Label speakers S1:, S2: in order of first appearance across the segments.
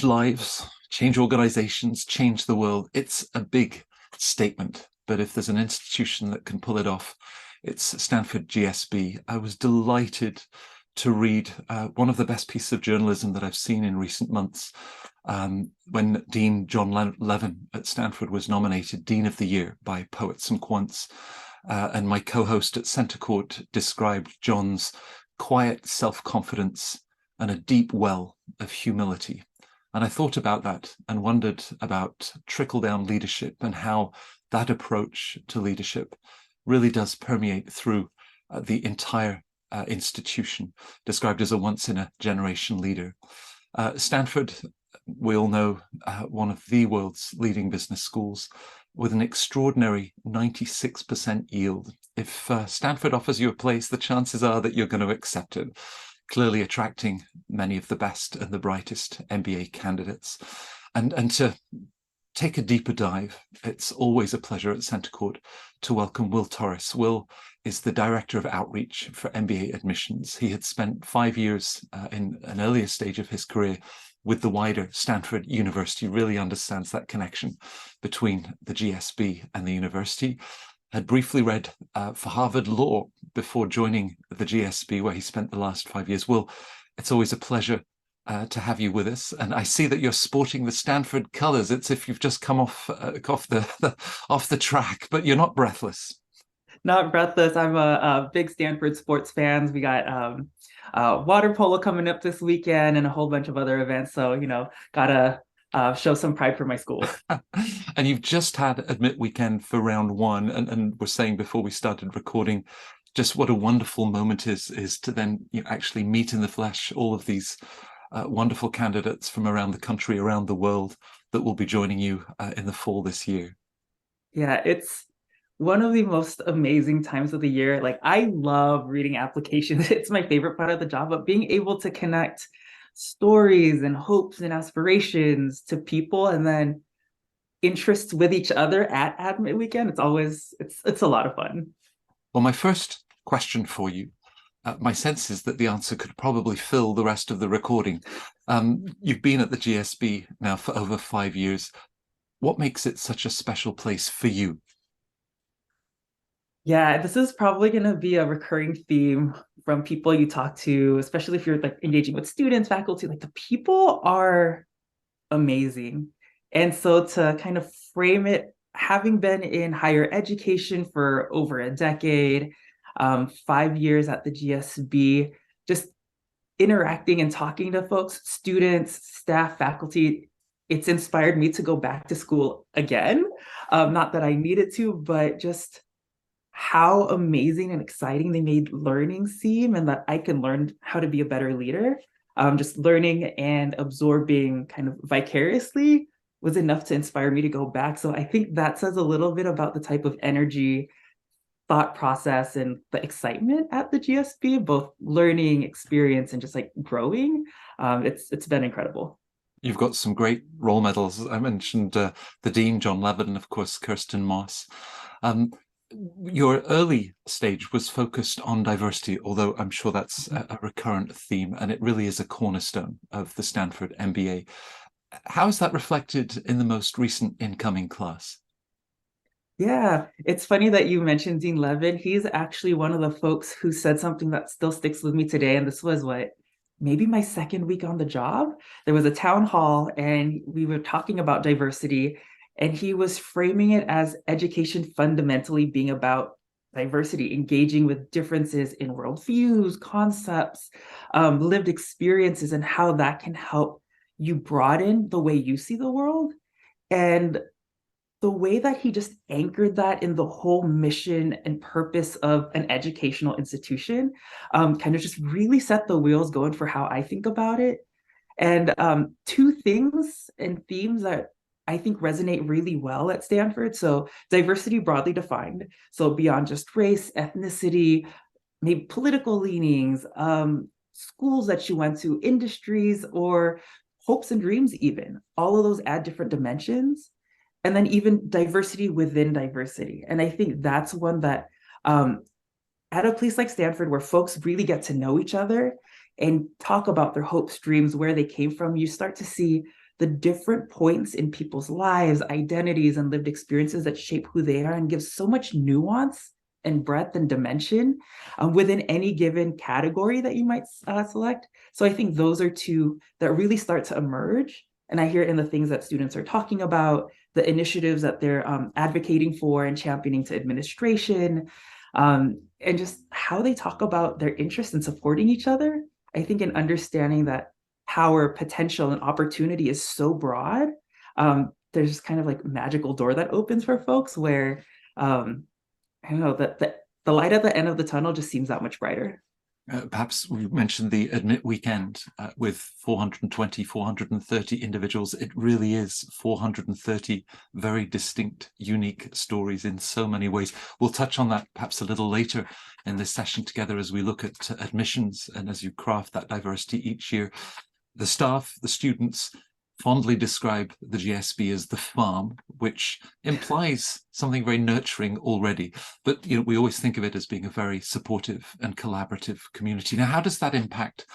S1: change lives, change organizations, change the world. It's a big statement, but if there's an institution that can pull it off, it's Stanford GSB. I was delighted to read one of the best pieces of journalism that I've seen in recent months, when Dean John Levin at Stanford was nominated Dean of the Year by Poets and Quants. And my co-host at CentreCourt described John's quiet self-confidence and a deep well of humility. And I thought about that and wondered about trickle-down leadership and how that approach to leadership really does permeate through the entire institution, described as a once-in-a-generation leader. Stanford, we all know, one of the world's leading business schools, with an extraordinary 96% yield. If Stanford offers you a place, the chances are that you're going to accept it, clearly attracting many of the best and the brightest MBA candidates. And to take a deeper dive, it's always a pleasure at CentreCourt to welcome Will Torres. Will is the Director of Outreach for MBA Admissions. He had spent 5 years in an earlier stage of his career with the wider Stanford University, really understands that connection between the GSB and the university. Had briefly read for Harvard Law before joining the GSB, where he spent the last 5 years. Will, it's always a pleasure to have you with us, and I see that you're sporting the Stanford colors. It's if you've just come off the track, but you're not breathless.
S2: Not breathless. I'm a big Stanford sports fan. We got water polo coming up this weekend and a whole bunch of other events. So, gotta show some pride for my school.
S1: And you've just had Admit Weekend for round one, and we're saying before we started recording just what a wonderful moment is to then actually meet in the flesh all of these wonderful candidates from around the country, around the world, that will be joining you in the fall this year.
S2: Yeah, it's one of the most amazing times of the year. Like, I love reading applications. It's my favorite part of the job, but being able to connect stories and hopes and aspirations to people and then interests with each other at Admit Weekend, it's a lot of fun.
S1: Well, my first question for you, my sense is that the answer could probably fill the rest of the recording. You've been at the GSB now for over 5 years. What makes it such a special place for you?
S2: Yeah, this is probably going to be a recurring theme from people you talk to, especially if you're like engaging with students, faculty. Like, the people are amazing. And so to kind of frame it, having been in higher education for over a decade, 5 years at the GSB, just interacting and talking to folks, students, staff, faculty, it's inspired me to go back to school again. Not that I needed to, but just how amazing and exciting they made learning seem, and that I can learn how to be a better leader. Just learning and absorbing kind of vicariously was enough to inspire me to go back. So I think that says a little bit about the type of energy, thought process, and the excitement at the GSB, both learning, experience, and just like growing. It's been incredible.
S1: You've got some great role models. I mentioned the Dean, John Levin, and of course, Kirsten Moss. Your early stage was focused on diversity, although I'm sure that's a recurrent theme, and it really is a cornerstone of the Stanford MBA. How is that reflected in the most recent incoming class?
S2: Yeah, it's funny that you mentioned Dean Levin. He's actually one of the folks who said something that still sticks with me today. And this was maybe my second week on the job. There was a town hall and we were talking about diversity. And he was framing it as education fundamentally being about diversity, engaging with differences in worldviews, concepts, lived experiences, and how that can help you broaden the way you see the world. And the way that he just anchored that in the whole mission and purpose of an educational institution kind of just really set the wheels going for how I think about it. And two things and themes that I think resonate really well at Stanford. So diversity broadly defined. So beyond just race, ethnicity, maybe political leanings, schools that you went to, industries, or hopes and dreams even. All of those add different dimensions. And then even diversity within diversity. And I think that's one that at a place like Stanford, where folks really get to know each other and talk about their hopes, dreams, where they came from, you start to see the different points in people's lives, identities, and lived experiences that shape who they are and give so much nuance and breadth and dimension within any given category that you might select. So I think those are two that really start to emerge. And I hear it in the things that students are talking about, the initiatives that they're advocating for and championing to administration, and just how they talk about their interest in supporting each other. I think in understanding that power, potential, and opportunity is so broad, there's just kind of like magical door that opens for folks where I don't know, that the light at the end of the tunnel just seems that much brighter.
S1: Perhaps we mentioned the Admit Weekend with 420, 430 individuals. It really is 430 very distinct, unique stories in so many ways. We'll touch on that perhaps a little later in this session together as we look at admissions and as you craft that diversity each year. The staff, the students, fondly describe the GSB as the farm, which implies something very nurturing already. But we always think of it as being a very supportive and collaborative community. Now, how does that impact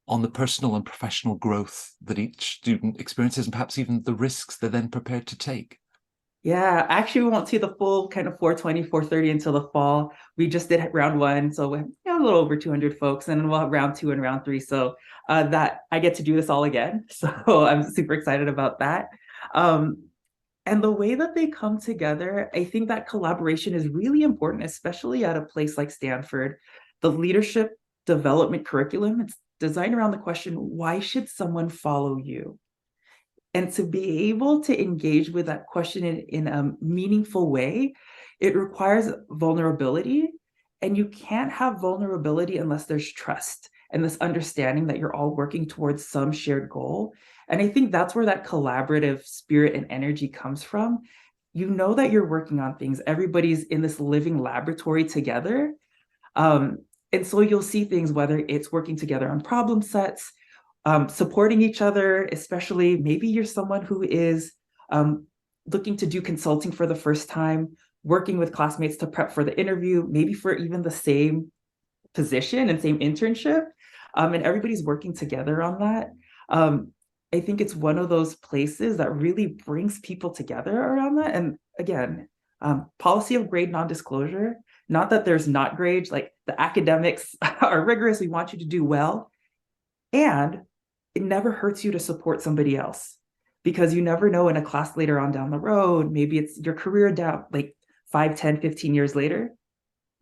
S1: on the personal and professional growth that each student experiences, and perhaps even the risks they're then prepared to take?
S2: Yeah, actually, we won't see the full kind of 420, 430 until the fall. We just did round one, so we have a little over 200 folks, and then we'll have round two and round three. So that I get to do this all again. So I'm super excited about that. And the way that they come together, I think that collaboration is really important, especially at a place like Stanford. The leadership development curriculum, it's designed around the question, why should someone follow you? And to be able to engage with that question in a meaningful way, it requires vulnerability. And you can't have vulnerability unless there's trust and this understanding that you're all working towards some shared goal. And I think that's where that collaborative spirit and energy comes from. You know that you're working on things. Everybody's in this living laboratory together. And so you'll see things, whether it's working together on problem sets, supporting each other, especially maybe you're someone who is looking to do consulting for the first time, working with classmates to prep for the interview, maybe for even the same position and same internship, and everybody's working together on that. I think it's one of those places that really brings people together around that. And again, policy of grade non-disclosure, not that there's not grades, like the academics are rigorous, we want you to do well, and it never hurts you to support somebody else, because you never know in a class later on down the road, maybe it's your career down like 5, 10, 15 years later,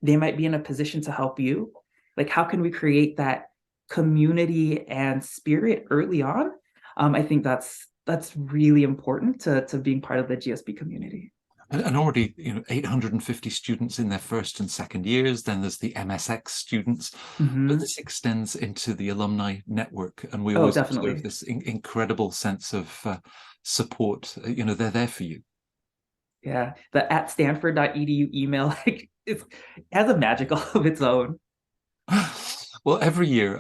S2: they might be in a position to help you. Like, how can we create that community and spirit early on? I think that's really important to being part of the GSB community.
S1: And already, 850 students in their first and second years. Then there's the MSX students, but this extends into the alumni network, and we always observe this incredible sense of support. They're there for you.
S2: Yeah, the @stanford.edu email, like it has a magic all of its own.
S1: Well, every year,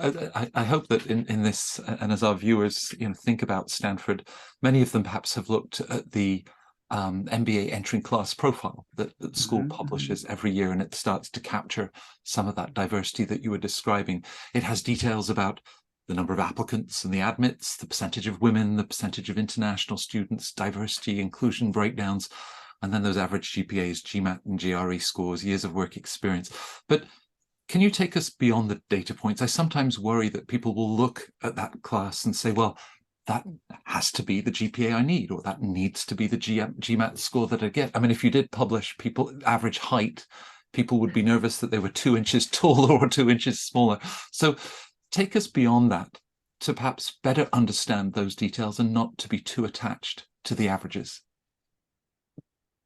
S1: I hope that in this, and as our viewers, think about Stanford, many of them perhaps have looked at the MBA entering class profile that the school publishes every year, and it starts to capture some of that diversity that you were describing. It has details about the number of applicants and the admits, the percentage of women, the percentage of international students, diversity, inclusion breakdowns, and then those average GPAs, GMAT and GRE scores, years of work experience. But can you take us beyond the data points? I sometimes worry that people will look at that class and say, well, that has to be the GPA I need, or that needs to be the GMAT score that I get. I mean, if you did publish people average height, people would be nervous that they were 2 inches taller or 2 inches smaller. So take us beyond that to perhaps better understand those details and not to be too attached to the averages.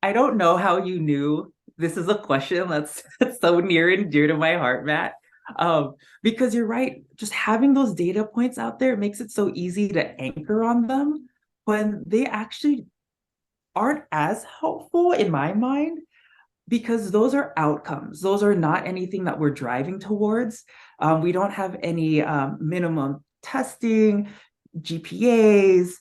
S2: I don't know how you knew this is a question that's so near and dear to my heart, Matt. Because you're right, just having those data points out there makes it so easy to anchor on them when they actually aren't as helpful in my mind, because those are outcomes. Those are not anything that we're driving towards. We don't have any minimum testing, GPAs.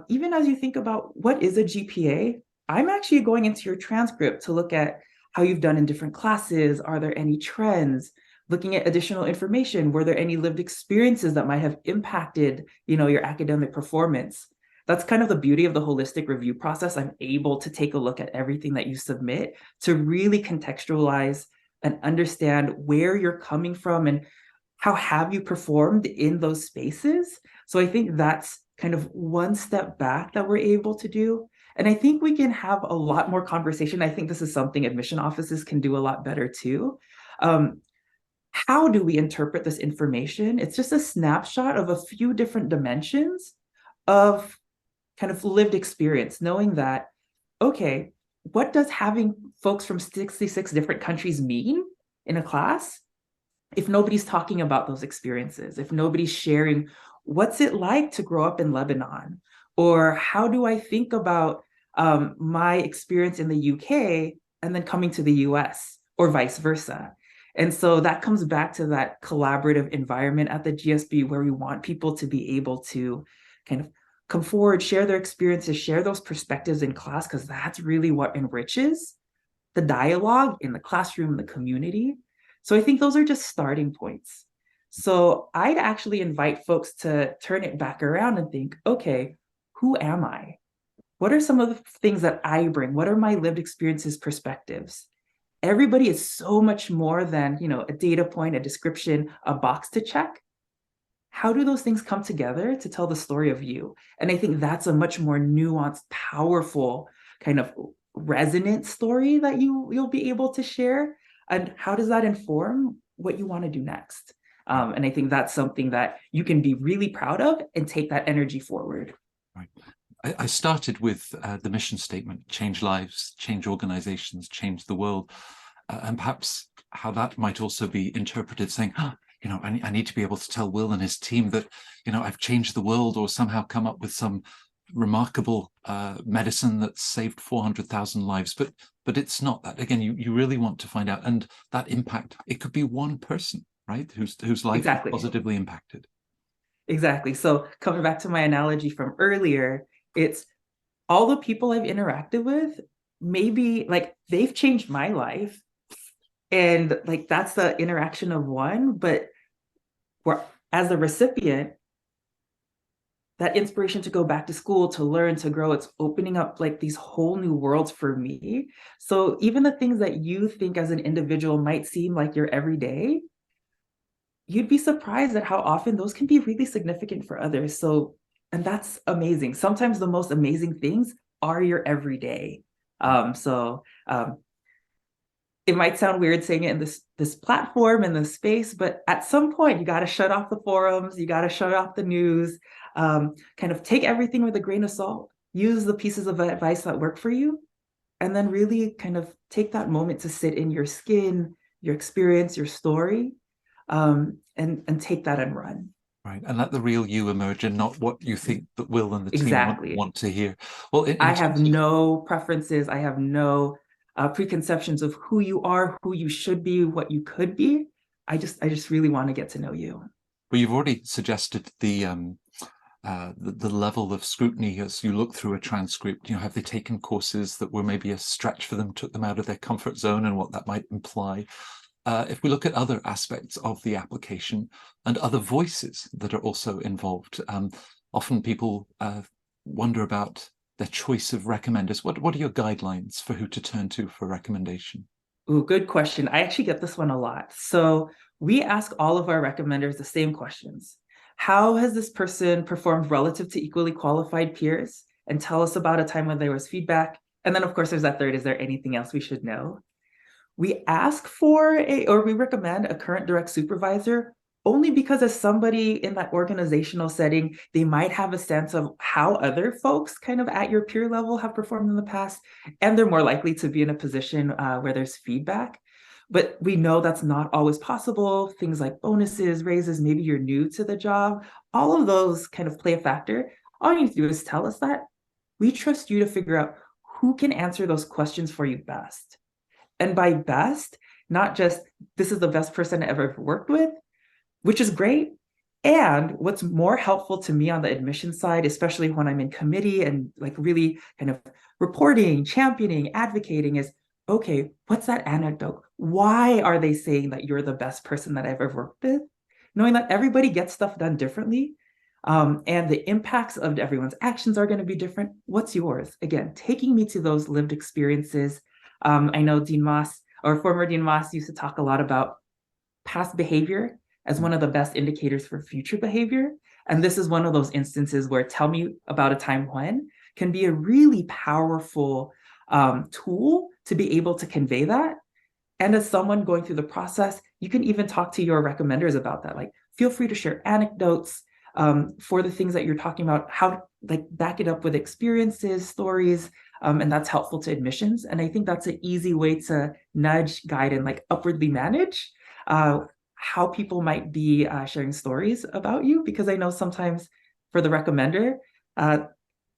S2: Even as you think about what is a GPA, I'm actually going into your transcript to look at how you've done in different classes. Are there any trends? Looking at additional information, were there any lived experiences that might have impacted, your academic performance? that's kind of the beauty of the holistic review process. I'm able to take a look at everything that you submit to really contextualize and understand where you're coming from and how have you performed in those spaces. So I think that's kind of one step back that we're able to do. And I think we can have a lot more conversation. I think this is something admission offices can do a lot better too. How do we interpret this information? It's just a snapshot of a few different dimensions of kind of lived experience, knowing that, okay, what does having folks from 66 different countries mean in a class if nobody's talking about those experiences, if nobody's sharing what's it like to grow up in Lebanon, or how do I think about my experience in the UK and then coming to the US, or vice versa. And so that comes back to that collaborative environment at the GSB where we want people to be able to kind of come forward, share their experiences, share those perspectives in class, because that's really what enriches the dialogue in the classroom, the community. So I think those are just starting points. So I'd actually invite folks to turn it back around and think, okay, who am I? What are some of the things that I bring? What are my lived experiences, perspectives? Everybody is so much more than, a data point, a description, a box to check. How do those things come together to tell the story of you? And I think that's a much more nuanced, powerful kind of resonant story that you'll be able to share. And how does that inform what you want to do next? And I think that's something that you can be really proud of and take that energy forward.
S1: Right. I started with the mission statement: change lives, change organizations, change the world. And perhaps how that might also be interpreted, saying, I need to be able to tell Will and his team that, I've changed the world, or somehow come up with some remarkable medicine that's saved 400,000 lives. But it's not that. Again, you really want to find out. And that impact, it could be one person, right, whose life
S2: Exactly.
S1: is positively impacted.
S2: Exactly. So coming back to my analogy from earlier, it's all the people I've interacted with, maybe like they've changed my life. And like that's the interaction of one, but as a recipient, that inspiration to go back to school, to learn, to grow, it's opening up like these whole new worlds for me. So even the things that you think as an individual might seem like your everyday, you'd be surprised at how often those can be really significant for others. So, and that's amazing. Sometimes the most amazing things are your everyday. It might sound weird saying it in this platform and this space, but at some point you got to shut off the forums, you got to shut off the news, kind of take everything with a grain of salt, use the pieces of advice that work for you, and then really kind of take that moment to sit in your skin, your experience, your story, and take that and run.
S1: Right, and let the real you emerge, and not what you think that Will and the team want to hear. Well,
S2: I have no preferences. I have no preconceptions of who you are, who you should be, what you could be. I just really want to get to know you.
S1: Well, you've already suggested the level of scrutiny as you look through a transcript. Have they taken courses that were maybe a stretch for them, took them out of their comfort zone, and what that might imply? If we look at other aspects of the application and other voices that are also involved, often people wonder about their choice of recommenders. What are your guidelines for who to turn to for recommendation?
S2: Ooh, good question. I actually get this one a lot. So we ask all of our recommenders the same questions. How has this person performed relative to equally qualified peers? And tell us about a time when there was feedback. And then, of course, there's that third: is there anything else we should know? We ask for we recommend a current direct supervisor only because as somebody in that organizational setting, they might have a sense of how other folks kind of at your peer level have performed in the past, and they're more likely to be in a position where there's feedback. But we know that's not always possible. Things like bonuses, raises, maybe you're new to the job, all of those kind of play a factor. All you need to do is tell us that. We trust you to figure out who can answer those questions for you best. And by best, not just this is the best person I ever worked with, which is great. And what's more helpful to me on the admission side, especially when I'm in committee and like really kind of reporting, championing, advocating, is, okay, what's that anecdote? Why are they saying that you're the best person that I've ever worked with? Knowing that everybody gets stuff done differently, And the impacts of everyone's actions are going to be different. What's yours? Again, taking me to those lived experiences. I know Dean Moss, or former Dean Moss, used to talk a lot about past behavior as one of the best indicators for future behavior. And this is one of those instances where tell me about a time when can be a really powerful tool to be able to convey that. And as someone going through the process, you can even talk to your recommenders about that. Like, feel free to share anecdotes for the things that you're talking about, how like back it up with experiences, stories, and that's helpful to admissions. And I think that's an easy way to nudge, guide, and like upwardly manage how people might be sharing stories about you. Because I know sometimes for the recommender,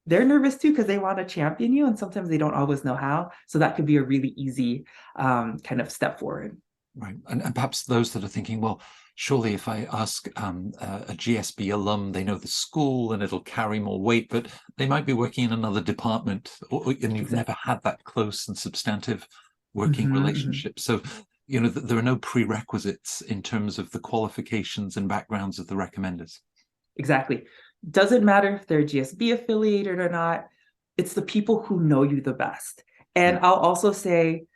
S2: they're nervous too because they want to champion you, and sometimes they don't always know how. So that could be a really easy kind of step forward.
S1: Right. And perhaps those that are thinking, well, surely if I ask a GSB alum, they know the school and it'll carry more weight, but they might be working in another department, and you've never had that close and substantive working relationship. So, you know, there are no prerequisites in terms of the qualifications and backgrounds of the recommenders.
S2: Exactly. Doesn't matter if they're GSB affiliated or not. It's the people who know you the best. And I'll also say,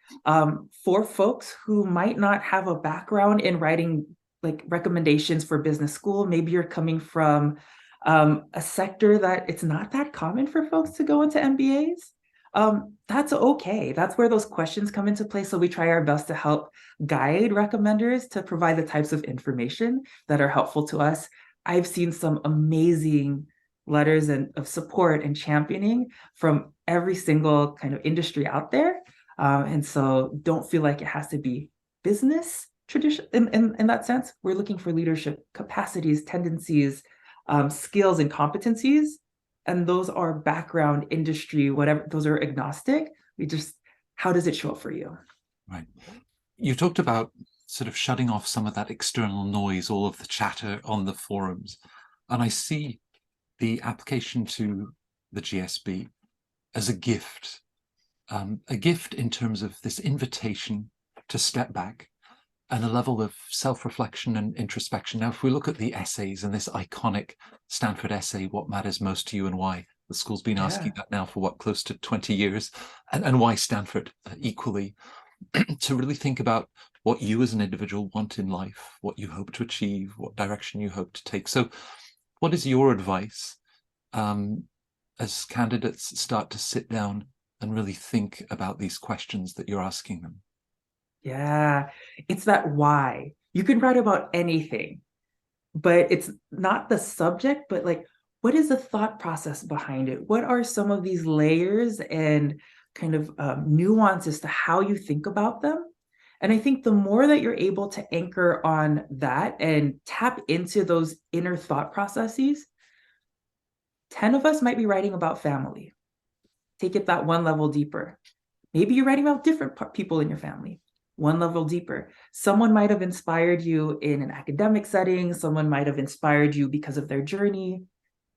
S2: for folks who might not have a background in writing like recommendations for business school, maybe you're coming from a sector that it's not that common for folks to go into MBAs. That's okay. That's where those questions come into play. So we try our best to help guide recommenders to provide the types of information that are helpful to us. I've seen some amazing letters of support and championing from every single kind of industry out there. And so don't feel like it has to be business tradition in that sense. We're looking for leadership capacities, tendencies, skills, and competencies. And those are background, industry, whatever, those are agnostic. How does it show up for you?
S1: Right. You talked about sort of shutting off some of that external noise, all of the chatter on the forums. And I see the application to the GSB as a gift in terms of this invitation to step back and a level of self-reflection and introspection. Now, if we look at the essays and this iconic Stanford essay, What Matters Most to You and Why? The school's been asking that now for what, close to 20 years, and why Stanford equally, to really think about what you as an individual want in life, what you hope to achieve, what direction you hope to take. So what is your advice as candidates start to sit down and really think about these questions that you're asking them?
S2: Yeah, it's that why. You can write about anything, but it's not the subject, but like, what is the thought process behind it? What are some of these layers and kind of nuances to how you think about them? And I think the more that you're able to anchor on that and tap into those inner thought processes, 10 of us might be writing about family. Take it that one level deeper. Maybe you're writing about different people in your family. One level deeper. Someone might have inspired you in an academic setting. Someone might have inspired you because of their journey.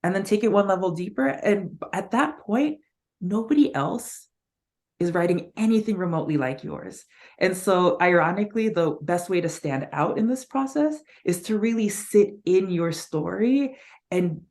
S2: And then take it one level deeper. And at that point, nobody else is writing anything remotely like yours. And so ironically, the best way to stand out in this process is to really sit in your story and,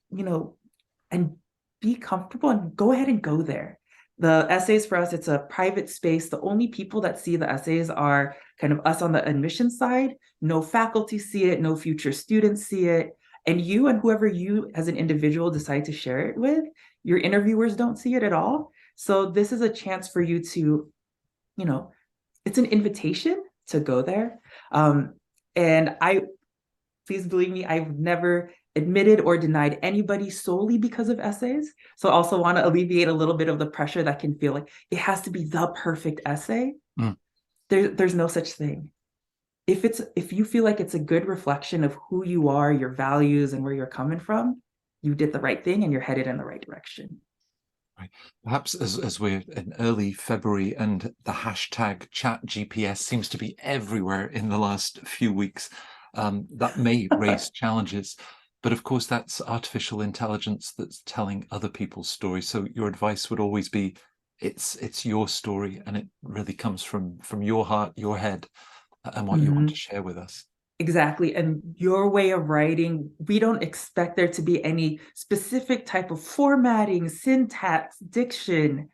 S2: and be comfortable and go ahead and go there. The essays for us, it's a private space. The only people that see the essays are kind of us on the admission side. No faculty see it, no future students see it. And you and whoever you as an individual decide to share it with, your interviewers don't see it at all. So this is a chance for you to, it's an invitation to go there. And please believe me, I've never admitted or denied anybody solely because of essays. So I also want to alleviate a little bit of the pressure that can feel like it has to be the perfect essay. There's no such thing. If you feel like it's a good reflection of who you are, your values, and where you're coming from, you did the right thing and you're headed in the right direction.
S1: Right. Perhaps as we're in early February and the hashtag #ChatGPS seems to be everywhere in the last few weeks, that may raise challenges. But of course, that's artificial intelligence that's telling other people's stories. So your advice would always be, it's your story, and it really comes from your heart, your head, and what you want to share with us.
S2: Exactly. And your way of writing, we don't expect there to be any specific type of formatting, syntax, diction.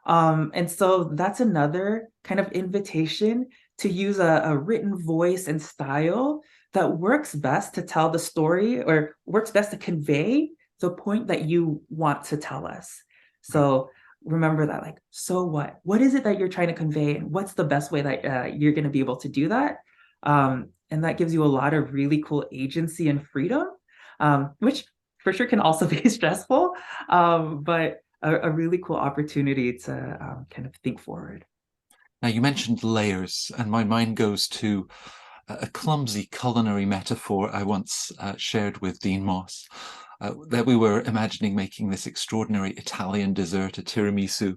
S2: And so that's another kind of invitation to use a written voice and style that works best to tell the story or works best to convey the point that you want to tell us.
S1: Right.
S2: So remember that, like, so what? What is it that you're trying to convey? And what's the best way that you're going to be able to do that? And that gives you a lot of really cool agency and freedom, which for sure can also be stressful, but a really cool opportunity to kind of think forward.
S1: Now, you mentioned layers, and my mind goes to a clumsy culinary metaphor I once shared with Dean Moss. That we were imagining making this extraordinary Italian dessert, a tiramisu,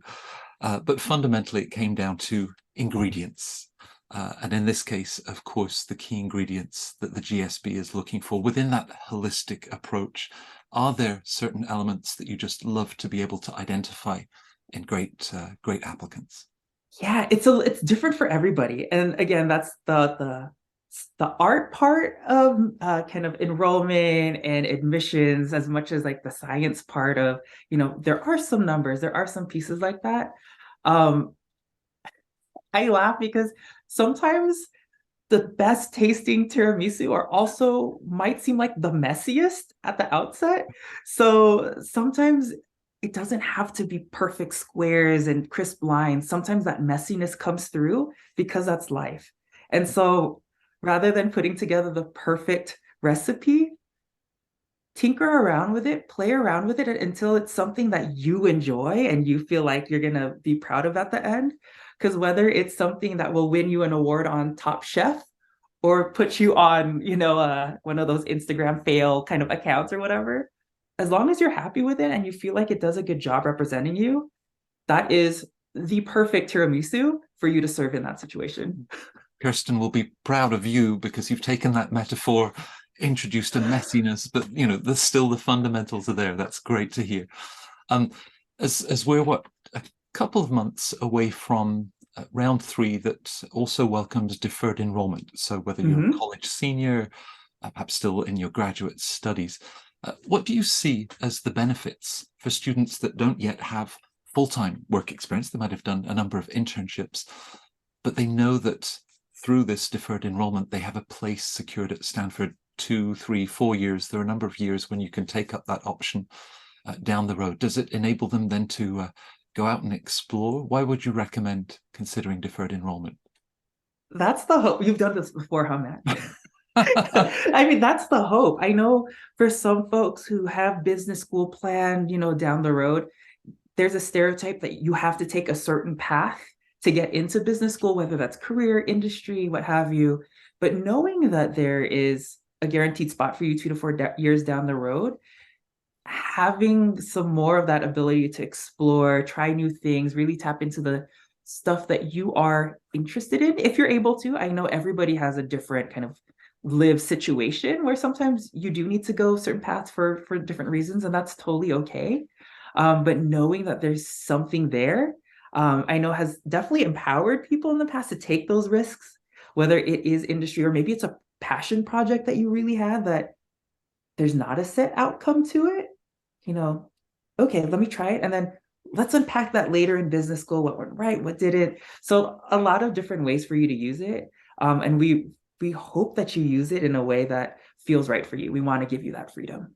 S1: but fundamentally it came down to ingredients. And in this case, of course, the key ingredients that the GSB is looking for within that holistic approach. Are there certain elements that you just love to be able to identify in great applicants?
S2: Yeah, it's different for everybody. And again, that's the art part of kind of enrollment and admissions as much as like the science part of, there are some numbers, there are some pieces like that. Um, I laugh because sometimes the best tasting tiramisu are also might seem like the messiest at the outset. So sometimes it doesn't have to be perfect squares and crisp lines. Sometimes that messiness comes through because that's life. And so rather than putting together the perfect recipe, tinker around with it, play around with it until it's something that you enjoy and you feel like you're going to be proud of at the end. Because whether it's something that will win you an award on Top Chef or put you on, one of those Instagram fail kind of accounts or whatever, as long as you're happy with it and you feel like it does a good job representing you, that is the perfect tiramisu for you to serve in that situation.
S1: Kirsten will be proud of you because you've taken that metaphor, introduced a messiness, but there's still the fundamentals are there. That's great to hear. Um, as we're a couple of months away from round 3 that also welcomes deferred enrollment. So whether you're a college senior, perhaps still in your graduate studies, what do you see as the benefits for students that don't yet have full-time work experience? They might have done a number of internships, but they know that through this deferred enrollment, they have a place secured at Stanford 2, 3, 4 years. There are a number of years when you can take up that option down the road. Does it enable them then to go out and explore? Why would you recommend considering deferred enrollment?
S2: That's the hope. You've done this before, huh, Matt? I mean, that's the hope. I know for some folks who have business school planned, down the road, there's a stereotype that you have to take a certain path to get into business school, whether that's career, industry, what have you. But knowing that there is a guaranteed spot for you 2 to 4 years down the road, having some more of that ability to explore, try new things, really tap into the stuff that you are interested in, if you're able to. I know everybody has a different kind of live situation where sometimes you do need to go certain paths for different reasons, and that's totally okay. But knowing that there's something there, I know has definitely empowered people in the past to take those risks, whether it is industry or maybe it's a passion project that you really had that there's not a set outcome to it. Okay, let me try it. And then let's unpack that later in business school. What went right? What didn't? So a lot of different ways for you to use it. And we hope that you use it in a way that feels right for you. We want to give you that freedom.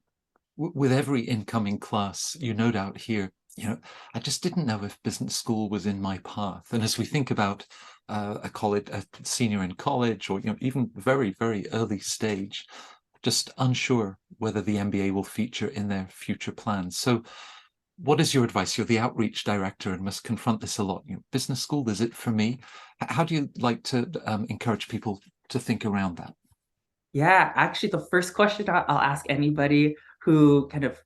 S1: With every incoming class, you no doubt hear, I just didn't know if business school was in my path. And as we think about a senior in college, or even very, very early stage, just unsure whether the MBA will feature in their future plans. So what is your advice? You're the outreach director and must confront this a lot. Business school, is it for me? How do you like to encourage people to think around that?
S2: Yeah, actually, the first question I'll ask anybody who kind of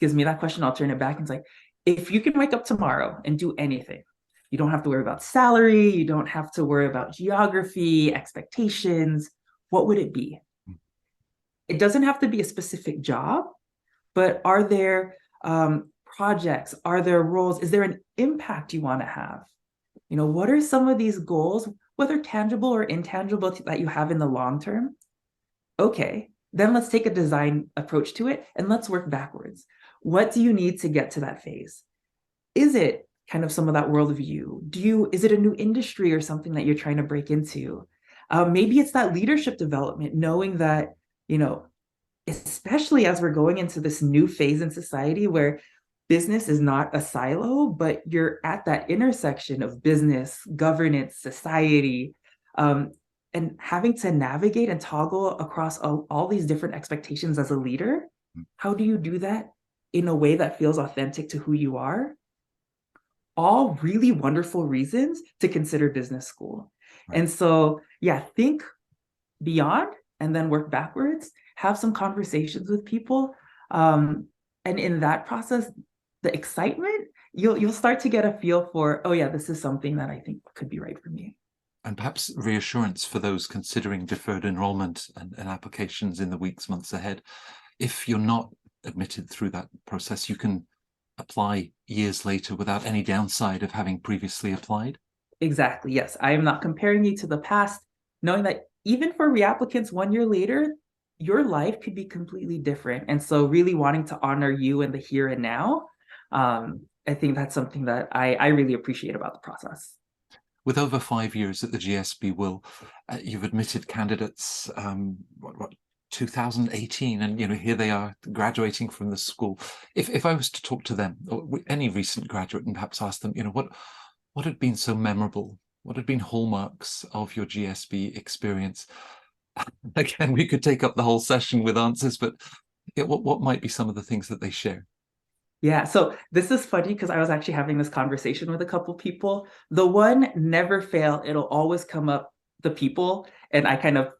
S2: gives me that question, I'll turn it back and it's like, if you can wake up tomorrow and do anything, you don't have to worry about salary, you don't have to worry about geography, expectations, what would it be? It doesn't have to be a specific job, but are there projects? Are there roles? Is there an impact you want to have? What are some of these goals, whether tangible or intangible, that you have in the long term? Okay, then let's take a design approach to it and let's work backwards. What do you need to get to that phase? Is it kind of some of that worldview? Is it a new industry or something that you're trying to break into? Maybe it's that leadership development, knowing that, especially as we're going into this new phase in society where business is not a silo, but you're at that intersection of business, governance, society, um, and having to navigate and toggle across all these different expectations as a leader. How do you do that in a way that feels authentic to who you are? All really wonderful reasons to consider business school.
S1: Right.
S2: And so, yeah, think beyond and then work backwards, have some conversations with people. And in that process, the excitement, you'll start to get a feel for, oh yeah, this is something that I think could be right for me.
S1: And perhaps reassurance for those considering deferred enrollment and applications in the weeks, months ahead. If you're not admitted through that process, you can apply years later without any downside of having previously applied.
S2: Exactly. Yes. I am not comparing you to the past, knowing that even for reapplicants 1 year later, your life could be completely different. And so really wanting to honor you in the here and now, I think that's something that I really appreciate about the process.
S1: With over 5 years at the GSB, Will, you've admitted candidates, 2018, and here they are graduating from the school. If I was to talk to them, or any recent graduate, and perhaps ask them, what had been so memorable? What had been hallmarks of your GSB experience? Again, we could take up the whole session with answers, but what might be some of the things that they share?
S2: Yeah, so this is funny because I was actually having this conversation with a couple people. The one never fail, it'll always come up, the people, and I kind of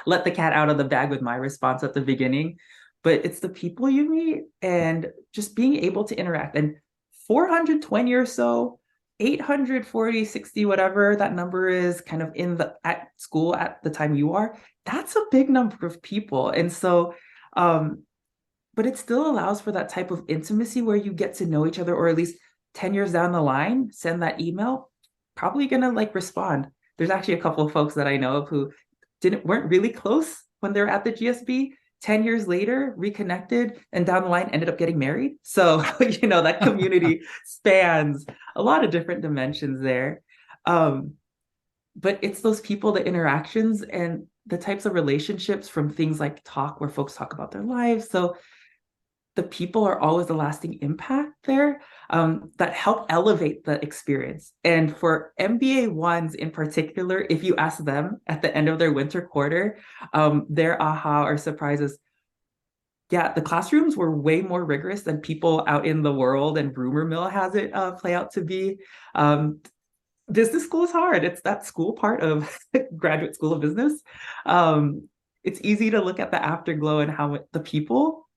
S2: let the cat out of the bag with my response at the beginning. But it's the people you meet and just being able to interact. And 420 or so, 840, 60, whatever that number is, kind of at school at the time you are, that's a big number of people. And so but it still allows for that type of intimacy where you get to know each other, or at least 10 years down the line, send that email, probably gonna respond. There's actually a couple of folks that I know of who weren't really close when they were at the GSB. 10 years later, reconnected, and down the line ended up getting married. So, that community spans a lot of different dimensions there. But it's those people, the interactions, and the types of relationships from things like talk where folks talk about their lives. So the people are always a lasting impact there, that help elevate the experience. And for MBA ones in particular, if you ask them at the end of their winter quarter, their aha or surprises, yeah, the classrooms were way more rigorous than people out in the world and rumor mill has it play out to be. Business school is hard. It's that school part of graduate school of business. It's easy to look at the afterglow and how the people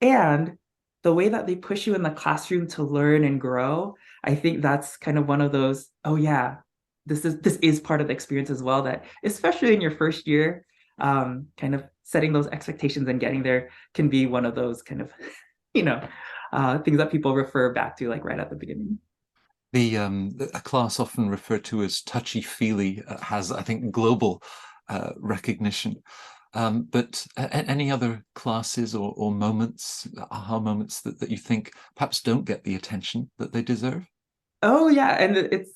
S2: and the way that they push you in the classroom to learn and grow. I think that's kind of one of those, oh yeah, this is part of the experience as well, that especially in your first year, kind of setting those expectations and getting there can be one of those kind of, things that people refer back to right at the beginning.
S1: A class often referred to as touchy-feely has, I think, global recognition. But any other classes or moments, aha moments that you think perhaps don't get the attention that they deserve?
S2: Oh yeah, and it's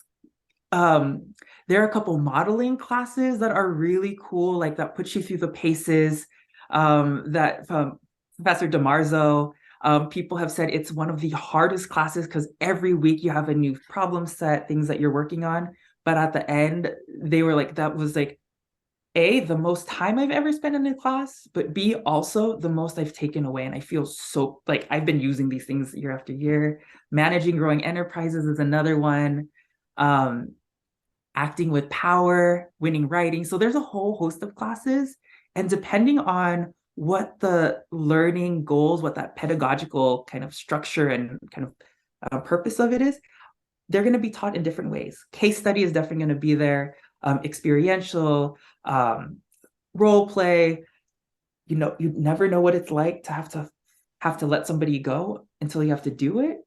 S2: there are a couple modeling classes that are really cool, that puts you through the paces. That Professor DeMarzo, people have said it's one of the hardest classes because every week you have a new problem set, things that you're working on. But at the end, they were that was A, the most time I've ever spent in a class, but B, also the most I've taken away. And I feel so I've been using these things year after year. Managing growing enterprises is another one. Acting with power, winning writing. So there's a whole host of classes. And depending on what the learning goals, what that pedagogical kind of structure and kind of purpose of it is, they're going to be taught in different ways. Case study is definitely going to be there. Experiential, role play. You never know what it's like to have to let somebody go until you have to do it,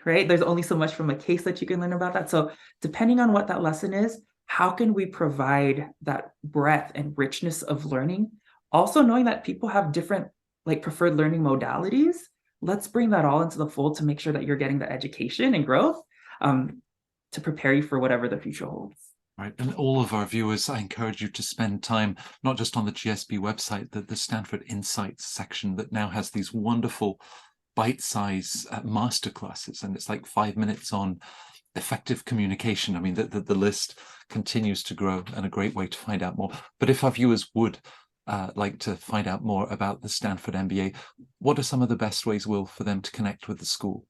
S2: right? There's only so much from a case that you can learn about that. So depending on what that lesson is, how can we provide that breadth and richness of learning Also knowing that people have different like preferred learning modalities, let's bring that all into the fold to make sure that you're getting the education and growth to prepare you for whatever the future holds.
S1: Right. And all of our viewers, I encourage you to spend time, not just on the GSB website, the Stanford Insights section that now has these wonderful bite-size masterclasses. And it's like 5 minutes on effective communication. I mean, the list continues to grow, and a great way to find out more. But if our viewers would like to find out more about the Stanford MBA, what are some of the best ways, Will, for them to connect with the school?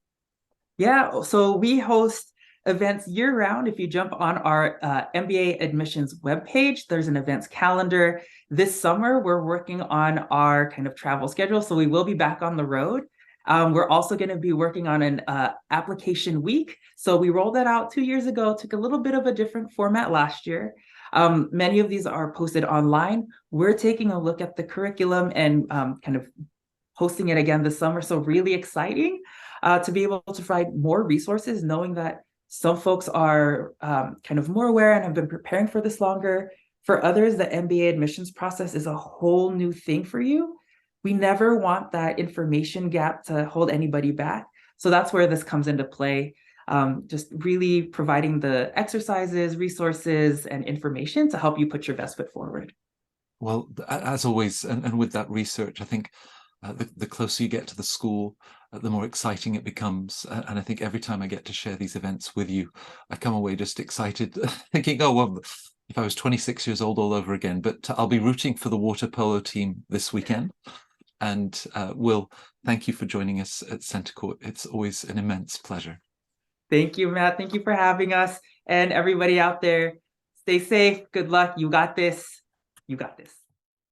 S2: Yeah, so we host events year-round. If you jump on our MBA Admissions webpage, there's an events calendar. This summer, we're working on our kind of travel schedule, so we will be back on the road. We're also going to be working on an application week. So we rolled that out 2 years ago, took a little bit of a different format last year. Many of these are posted online. We're taking a look at the curriculum and kind of hosting it again this summer. So really exciting to be able to provide more resources, knowing that some folks are kind of more aware and have been preparing for this longer. For others, the MBA admissions process is a whole new thing for you. We never want that information gap to hold anybody back. So that's where this comes into play. Just really providing the exercises, resources, and information to help you put your best foot forward.
S1: Well, as always, and with that research, I think the closer you get to the school, the more exciting it becomes. And I think every time I get to share these events with you, I come away just excited, thinking, oh, well, if I was 26 years old all over again. But I'll be rooting for the water polo team this weekend. And Will, thank you for joining us at CentreCourt. It's always an immense pleasure.
S2: Thank you, Matt. Thank you for having us. And everybody out there, stay safe. Good luck. You got this. You got this.